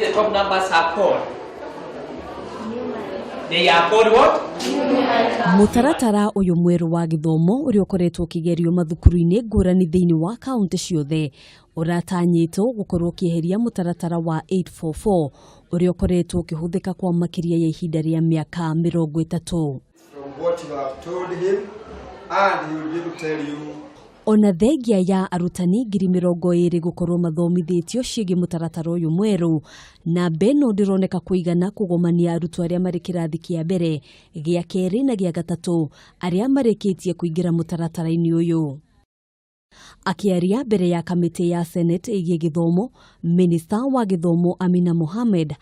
the top numbers are called? They are called what? Mutaratara uyu mweru wa githomo uri ukoretwo kigerio mathukuru-ini ngurani thiini wa kaunti ciothe uratanyitwo gukorwo kieheria mutaratara wa 844 uri ukoretwo kihuthika kwa makiria ya ihinda ria miaka 30. Ona thengia ya arutani 20,000 gukorwo mathomithitio ciĩgiĩ mutaratara uyu mweru na beno ndironeka kuigana kugomania arutwo aria mari kirathi kia mbere gia keri na gia gatatu aria marikitie kuingira mutaratara-ini uyu. Akiaria mbere ya kamiti ya Senate igie githomo, Minister wa githomo Amina Mohamed,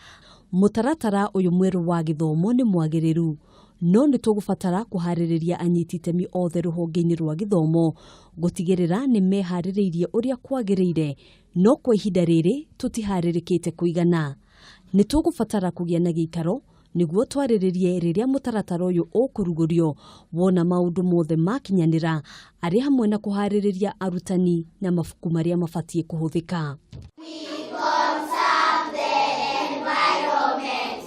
mutaratara uyu mweru wa githomo ni mwagiriru, no ni tugubatara kuhaririria anyiti itemi othe ruhonge-ini rwa githomo gutigirira ni mehaririirie uria kwagiriire, no kwa ihinda riri tutiharirikite kuigana. Ni tugubatara kugia na giikaro niguo twariririe riria mutaratara uyu ukurugurio wona maundu mothe makinyanira ari hamwe na kuhaririria arutani na mafuku maria mabatie kuhuthika.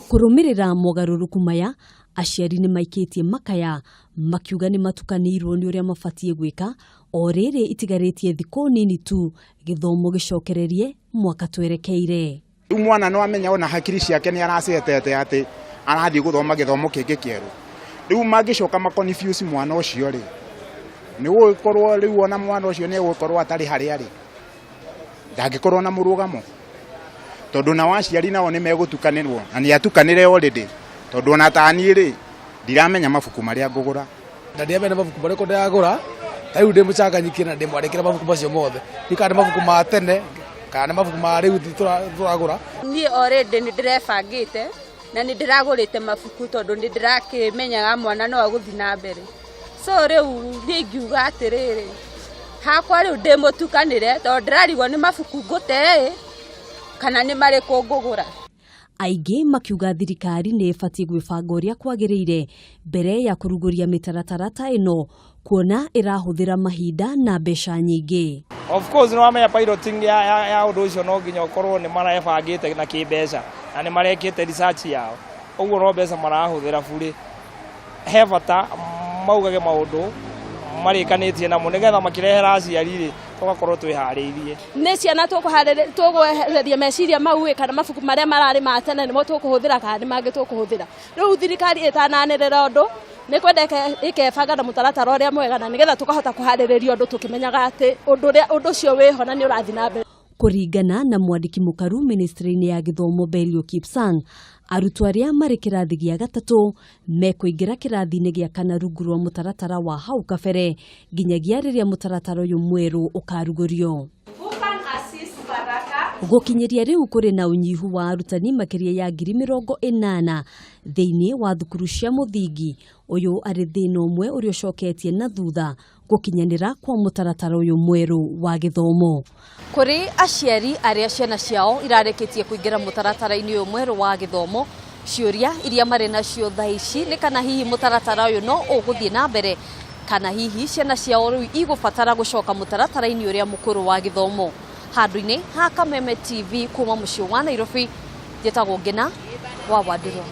Kurumirira mogaruruku maya aciari ni maikitie makaya makiuga ni matukanirwo ni uria mabatie gwika o riri itigaritie thiko nini tu githomo gicokererie mwaka twerekeire. Mwana no amenya ona hakiri ciake ni aracetete ati arathii guthoma githomo kingi kieru. Riu mangicoka makonfuse mwana ucio ri ni gukorwo riu ona mwana ucio ni gukorwo atari hari ari ndangikorwo na murugamo tondu na waciari nao ni megutukanirwo na ni atukanire already tondu ona tani ri ndiramenya mabuku maria ngugura ndiamenya mabuku maria ndagura riu ndi mucanganyiki na ndimwarekera mabuku macio mothe nikande mabuku ma tene kana mabuku ma riu turagura ni already ni ndirebangite na ni ndiragurite mabuku tondu ni ndirakimenyaga mwana no aguthi na mbere so riu ni ngiuga atiriri hakwa riu ndimutukanire tondu ndirarigwo ni mabuku ngute kana ni mariko ngugura. Aingĩ makiuga thirikari nĩ ĩbatie gwĩbanga ũrĩa kwagĩrĩire mbere ya kuruguria mĩtaratara ta ĩno kuona ĩrahũthĩra mahinda na mbeca nyingĩ. Of course no amenya piloting ya ũndũ ũcio no nginya ũkorwo nĩ marebangĩte na kĩmbeca na nĩ marekĩte research yao. Ũguo no mbeca marahũthĩra bure. He bata maugage maũndũ marĩkanĩtie namo nĩgetha makĩrehera aciari tugakorwo twĩharĩirie. Nĩ ciana tũkũhereria meciria mau kana mabuku maria mararĩ ma tene nĩmo tũkũhũthĩra kana nĩ mangĩ tũkũhũthĩra. Rĩu thirikari ĩtananĩrĩra ũndũ nĩ kwenda ĩkebanga na mũtaratara ũrĩa mwega na nĩgetha tũkahota kũharĩrĩria ũndũ tũkĩmenyaga atĩ ũndũ ũcio wĩho na nĩ ũrathiĩ na mbere. Kuringana na mwandiki mukaru ministry-inĩ ya githomo Belio Kipsang, arutwo aria mari kirathi gia gatatu mekuingira kirathi-inĩ gia kana rungu rwa mutaratara wa hau kabere nginyagia riria mutaratara uyu mweru ukarugurio. Gukinyiria riu kuri na unyihu wa arutani makiria ya 80,000 thiini wa thukuru cia muthingi uyu ari thina umwe uri ucoketie na thutha gukinyanira kwa mutaratara uyu mweru wa githomo. Kuri aciari aria ciana ciao irareketie kuingira mutaratara-ini uyu mweru wa githomo ciuria iria mari nacio thaici ni kana hihi mutaratara uyu no uguthie na mbere kana hihi ciana ciao riu igubatara gucoka mutaratara-ini uria mukuru wa githomo. Handu-ini ha Kameme TV kuma muciĩ wa Nairobi, njĩtagwo Ngina wa Wandĩrwo.